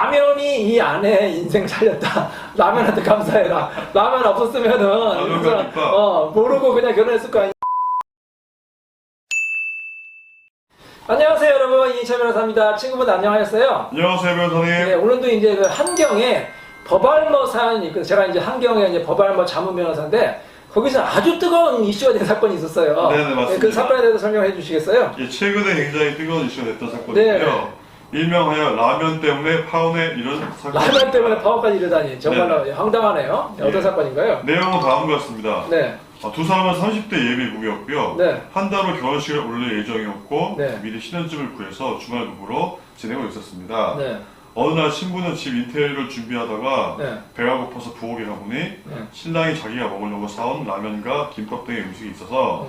라면이 이 안에 인생 살렸다. 라면한테 감사해라. 라면 없었으면은 모르고 그냥 결혼했을 거 아니야. 안녕하세요 여러분, 이인철 변호사입니다. 친구분 안녕하셨어요? 안녕하세요 변호사님. 네, 오늘도 이제 그 한경에 법알모 사연이 있거든요. 제가 이제 한경에 이제 법알모 자문 변호사인데 거기서 아주 뜨거운 이슈가 된 사건이 있었어요. 네네 맞습니다. 네, 그 사건에 대해서 설명해 주시겠어요? 예, 최근에 굉장히 뜨거운 이슈가 됐던 사건인데요. 네. 일명하여 라면 때문에 파혼에 이런 사건. 라면 때문에 파업까지 이르다니 정말로 황당하네요. 어떤 예. 사건인가요? 내용은 다음과 같습니다. 네. 두 사람은 30대 예비 부부였고요. 네. 한 달 후 결혼식을 올릴 예정이었고 네. 미리 신혼집을 구해서 주말 부부로 지내고 있었습니다. 네. 어느 날 신부는 집 인테리어를 준비하다가 네. 배가 고파서 부엌에 가보니 신랑이 자기가 먹으려고 사온 라면과 김밥 등의 음식이 있어서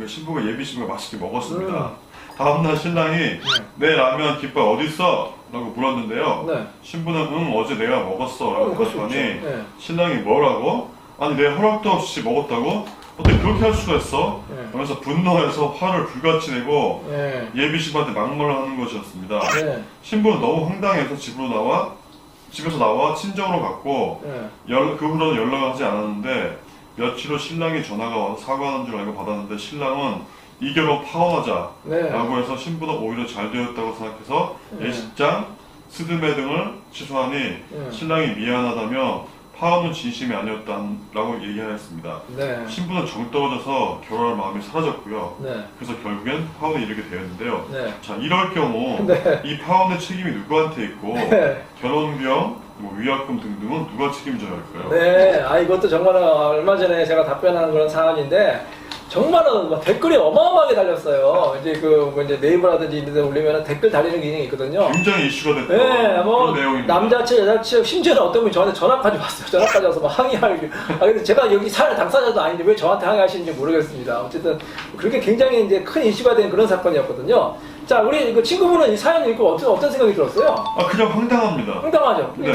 신부가 예비 신부가 맛있게 먹었습니다. 다음날 신랑이 내 라면 김밥 어디 있어? 라고 물었는데요. 네. 신부는 응 어제 내가 먹었어 라고 대답하니 네. 신랑이 뭐라고? 아니 내 허락도 없이 먹었다고? 어떻게 그렇게 할 수가 있어? 네. 그러면서 분노해서 화를 불같이 내고 네. 예비 신부한테 막말을 하는 것이었습니다. 네. 신부는 너무 황당해서 집에서 나와 친정으로 갔고 네. 그 후로는 연락을 하지 않았는데 며칠 후 신랑이 전화가 와서 사과하는 줄 알고 받았는데 신랑은 이 결혼 파혼하자 네. 라고 해서 신부는 오히려 잘 되었다고 생각해서 네. 예식장, 스드메 등을 취소하니 신랑이 미안하다며 파혼은 진심이 아니었다라고 얘기하였습니다. 네. 신부는 정 떨어져서 결혼할 마음이 사라졌고요. 네. 그래서 결국엔 파혼에 이르게 되었는데요. 네. 자, 이럴 경우 네. 이 파혼의 책임이 누구한테 있고 네. 결혼비용, 위약금 등등은 누가 책임져야 할까요? 네, 이것도 정말 얼마 전에 제가 답변한 그런 사안인데 정말은 막 댓글이 어마어마하게 달렸어요. 이제 이제 네이버라든지 이런 데 올리면 댓글 달리는 기능이 있거든요. 굉장히 이슈가 됐던 네, 그런 내용입니다. 남자 측, 여자 측, 심지어는 어떤 분이 저한테 전화까지 왔어요. 전화까지 와서 막 항의하기. 근데 제가 여기 사연 당사자도 아닌데 왜 저한테 항의하시는지 모르겠습니다. 어쨌든 그렇게 굉장히 이제 큰 이슈가 된 그런 사건이었거든요. 자, 우리 그 친구분은 이 사연 읽고 어떤 생각이 들었어요? 그냥 황당합니다. 황당하죠. 네.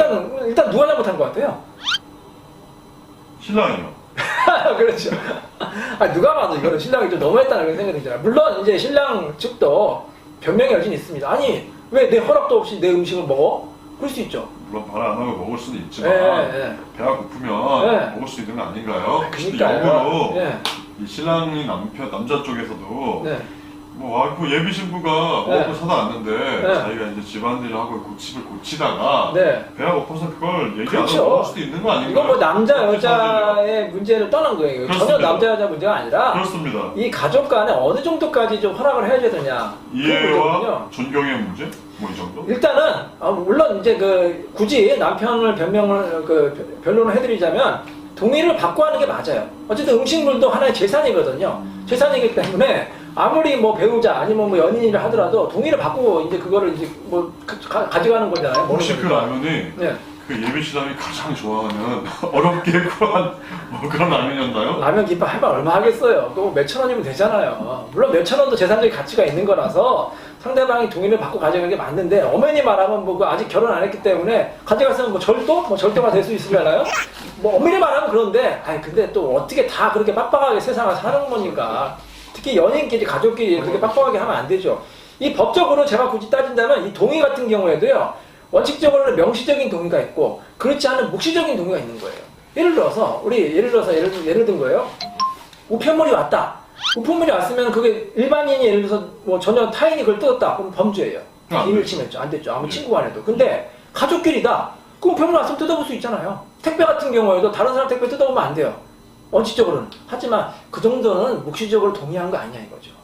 일단 누가 잘못한 것 같아요? 신랑이요. 그렇죠. 누가 봐도 이거는 신랑이 좀 너무했다는 그런 생각이 들잖아요. 물론 이제 신랑 측도 변명의 여지는 있습니다. 아니 왜 내 허락도 없이 내 음식을 먹어? 그럴 수 있죠. 물론 말 안 하고 먹을 수는 있지만 배가 고프면 먹을 수 있는 거 아닌가요? 그러니까요. 역으로 이 신랑이 남자 쪽에서도 네. 와이프 예비 신부가 먹고 사다 왔는데 자기가 이제 집안일을 하고 집을 고치다가 배가 고파서 그걸 얘기 안 하고 먹을 수도 있는 거 아닌가요? 이건 뭐 남자 여자의 문제를 떠난 거예요. 그렇습니다. 전혀 남자 여자 문제가 아니라 그렇습니다. 이 가족 간에 어느 정도까지 좀 허락을 해줘야 되냐. 이해와 존경의 문제? 뭐 이 정도? 일단은 물론 이제 굳이 남편을 변론을 해드리자면 동의를 받고 하는 게 맞아요. 어쨌든 음식물도 하나의 재산이거든요. 재산이기 때문에 아무리 뭐 배우자 아니면 뭐 연인이라 하더라도 동의를 받고 이제 그거를 이제 뭐 가져가는 거잖아요. 혹시 그 라면이 그 예비 신랑이 가장 좋아하는 어렵게 구한 뭐 그런 라면이었나요? 라면 김밥 할만 얼마 하겠어요. 그거 몇천 원이면 되잖아요. 물론 몇천 원도 재산적인 가치가 있는 거라서 상대방이 동의를 받고 가져가는 게 맞는데 엄연히 말하면 뭐 아직 결혼 안 했기 때문에 가져갔으면 뭐 절도? 뭐 절도가 될 수 있으려나요? 뭐 엄연히 말하면 그런데 근데 또 어떻게 다 그렇게 빡빡하게 세상을 사는 거니까 특히 연인끼리 가족끼리 그렇게 빡빡하게 하면 안 되죠. 이 법적으로 제가 굳이 따진다면 이 동의 같은 경우에도요. 원칙적으로는 명시적인 동의가 있고 그렇지 않은 묵시적인 동의가 있는 거예요. 예를 들어서 예를 든 거예요. 우편물이 왔다. 우편물이 왔으면 그게 일반인이 예를 들어서 뭐 전혀 타인이 그걸 뜯었다. 그럼 범죄예요. 비밀 침해죠. 안 됐죠. 아무 친구 간에도. 근데 가족끼리다. 그 우편물 왔으면 뜯어볼 수 있잖아요. 택배 같은 경우에도 다른 사람 택배 뜯어보면 안 돼요. 원칙적으로는. 하지만 그 정도는 묵시적으로 동의한 거 아니냐 이거죠.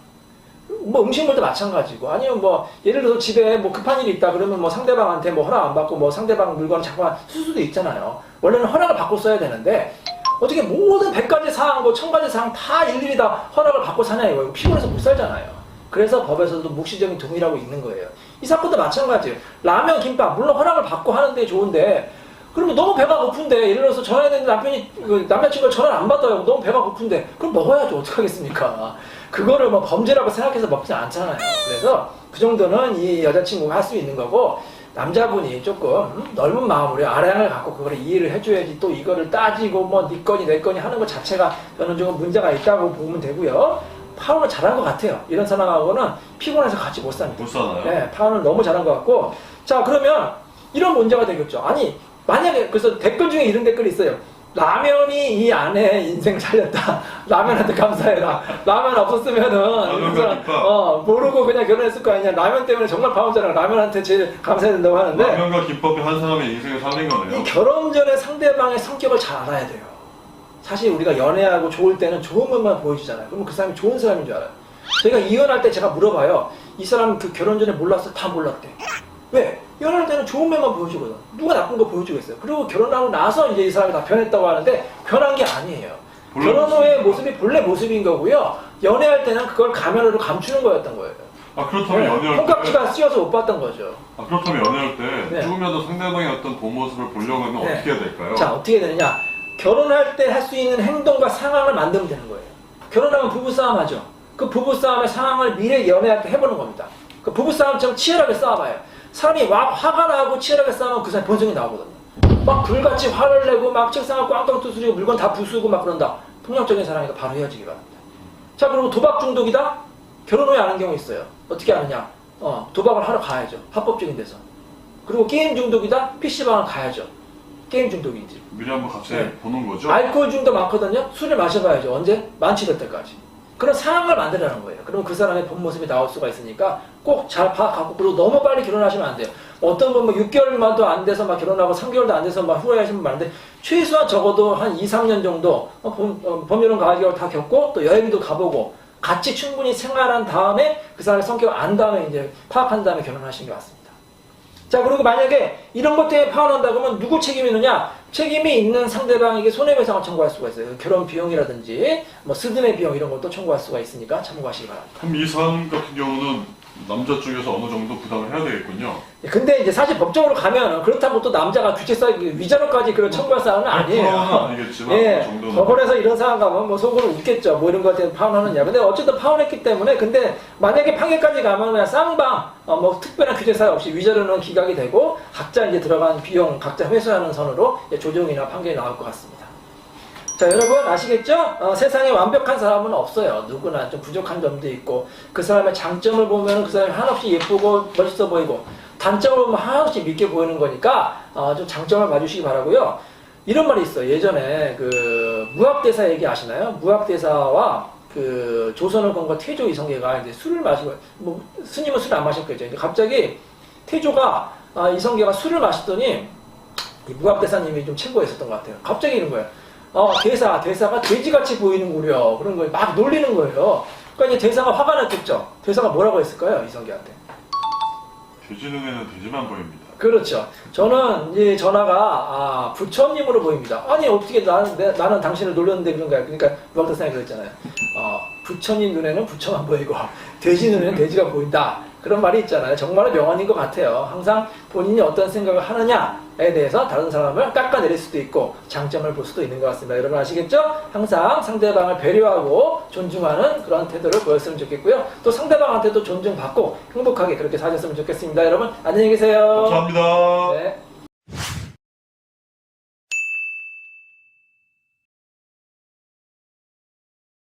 뭐 음식물도 마찬가지고 아니면 뭐 예를 들어서 집에 뭐 급한 일이 있다 그러면 뭐 상대방한테 뭐 허락 안 받고 뭐 상대방 물건을 잠깐 쓸 수도 있잖아요. 원래는 허락을 받고 써야 되는데 어떻게 모든 100가지 사항 뭐 1000가지 사항 다 일일이 다 허락을 받고 사냐 이거예요. 피곤해서 못 살잖아요. 그래서 법에서도 묵시적인 동의라고 있는 거예요. 이 사건도 마찬가지예요. 라면 김밥 물론 허락을 받고 하는데 좋은데 그러면 너무 배가 고픈데 예를 들어서 전화했는데 남편이 남자친구가 전화를 안 받아요. 너무 배가 고픈데 그럼 먹어야죠. 어떡하겠습니까? 그거를 뭐 범죄라고 생각해서 먹지 않잖아요. 그래서 그 정도는 이 여자친구가 할 수 있는 거고 남자분이 조금 넓은 마음으로 아량을 갖고 그거를 이해를 해줘야지 또 이거를 따지고 뭐 네 거니 내 거니 하는 것 자체가 저는 조금 문제가 있다고 보면 되고요. 파혼을 잘한 것 같아요. 이런 사람하고는 피곤해서 같이 못 삽니다. 못 사나요? 네, 파혼을 너무 잘한 것 같고 자 그러면 이런 문제가 되겠죠. 아니 만약에 그래서 댓글 중에 이런 댓글이 있어요. 라면이 이 아내의 인생 살렸다. 라면한테 감사해라. 라면 없었으면은 이 사람, 모르고 그냥 결혼했을 거 아니냐. 라면 때문에 정말 바보잖아. 라면한테 제일 감사해야 된다고 하는데 라면과 김밥이 한 사람의 인생을 살린 거네요. 이 결혼 전에 상대방의 성격을 잘 알아야 돼요. 사실 우리가 연애하고 좋을 때는 좋은 것만 보여주잖아요. 그러면 그 사람이 좋은 사람인 줄 알아요. 저희가 이혼할 때 제가 물어봐요. 이 사람 그 결혼 전에 몰랐어? 다 몰랐대. 왜? 연애할 때는 좋은 면만 보여주거든. 누가 나쁜 거 보여주겠어요. 그리고 결혼하고 나서 이제 이 사람이 다 변했다고 하는데 변한 게 아니에요. 결혼 후의 모습이 본래 모습인 거고요. 연애할 때는 그걸 가면으로 감추는 거였던 거예요. 그렇다면 연애할 때 콩깍지가 씌어서 못 봤던 거죠. 그렇다면 연애할 때 네. 조금이라도 상대방의 어떤 본 모습을 보려고 하면 네. 어떻게 해야 될까요? 자, 어떻게 되느냐? 결혼할 때 할 수 있는 행동과 상황을 만들면 되는 거예요. 결혼하면 부부싸움 하죠. 그 부부싸움의 상황을 미래 연애할 때 해보는 겁니다. 그 부부싸움처럼 치열하게 싸워봐요. 사람이 화가 나고 치열하게 싸우면 그 사람이 본성이 나오거든요. 막 불같이 화를 내고 막 책상을 꽝꽝 두드리고 물건 다 부수고 막 그런다. 폭력적인 사람이니까 바로 헤어지기 바랍니다. 자, 그리고 도박 중독이다? 결혼 후에 아는 경우 있어요. 어떻게 아느냐? 도박을 하러 가야죠. 합법적인 데서. 그리고 게임 중독이다? PC방을 가야죠. 게임 중독이지. 미리 한번 같이 네. 보는 거죠? 알코올 중독 많거든요. 술을 마셔봐야죠. 언제? 만취될 때까지. 그런 상황을 만들라는 거예요. 그러면 그 사람의 본 모습이 나올 수가 있으니까 꼭 잘 파악하고, 그리고 너무 빨리 결혼하시면 안 돼요. 어떤 분 뭐 6개월만도 안 돼서 막 결혼하고 3개월도 안 돼서 막 후회하시는 분 많은데, 최소한 적어도 한 2, 3년 정도 봄여름 가을겨울 다 겪고 또 여행도 가보고 같이 충분히 생활한 다음에 그 사람의 성격을 안 다음에 이제 파악한 다음에 결혼하시는 게 맞습니다. 자, 그리고 만약에 이런 것 때문에 파혼한다 그러면 누구 책임이 있느냐? 책임이 있는 상대방에게 손해배상을 청구할 수가 있어요. 결혼 비용이라든지 뭐 스드메 비용 이런 것도 청구할 수가 있으니까 참고하시기 바랍니다. 그럼 이 사안 같은 경우는 남자 쪽에서 어느 정도 부담을 해야 되겠군요. 근데 이제 사실 법적으로 가면 그렇다고 또 남자가 위자료까지 그런 청구할 사안은 아니에요. 아니겠지만 예, 그 정도는. 법원에서 이런 상황 가면 뭐 속으로 웃겠죠. 뭐 이런 것한테 파혼하느냐. 근데 어쨌든 파혼했기 때문에, 근데 만약에 판결까지 가면 그냥 쌍방 뭐 특별한 규제 사유 없이 위자료는 기각이 되고 각자 이제 들어간 비용 각자 회수하는 선으로 조정이나 판결이 나올 것 같습니다. 자, 여러분 아시겠죠? 세상에 완벽한 사람은 없어요. 누구나 좀 부족한 점도 있고, 그 사람의 장점을 보면 그 사람이 한없이 예쁘고 멋있어 보이고, 단점을 보면 한없이 밉게 보이는 거니까 좀 장점을 봐주시기 바라고요. 이런 말이 있어요. 예전에 그 무학대사 얘기 아시나요? 무학대사와 그 조선을 건거 태조 이성계가 이제 술을 마시고, 뭐 스님은 술을 안 마셨겠죠. 근데 갑자기 태조가 이성계가 술을 마시더니 이 무학대사님이 좀 최고였었던 것 같아요. 갑자기 이런 거예요. 대사가 돼지같이 보이는구려. 그런 거예요. 막 놀리는 거예요. 그러니까 이제 대사가 화가 났겠죠. 대사가 뭐라고 했을까요? 이성계한테. 돼지 눈에는 돼지만 보입니다. 그렇죠. 저는 이제 전화가 부처님으로 보입니다. 아니 어떻게 나는 당신을 놀렸는데 그런 거야. 그러니까 무학대사님이 그랬잖아요. 부처님 눈에는 부처만 보이고 돼지 눈에는 돼지가 보인다. 그런 말이 있잖아요. 정말로 명언인 것 같아요. 항상 본인이 어떤 생각을 하느냐에 대해서 다른 사람을 깎아내릴 수도 있고 장점을 볼 수도 있는 것 같습니다. 여러분 아시겠죠? 항상 상대방을 배려하고 존중하는 그런 태도를 보였으면 좋겠고요. 또 상대방한테도 존중받고 행복하게 그렇게 사셨으면 좋겠습니다. 여러분 안녕히 계세요. 감사합니다. 네.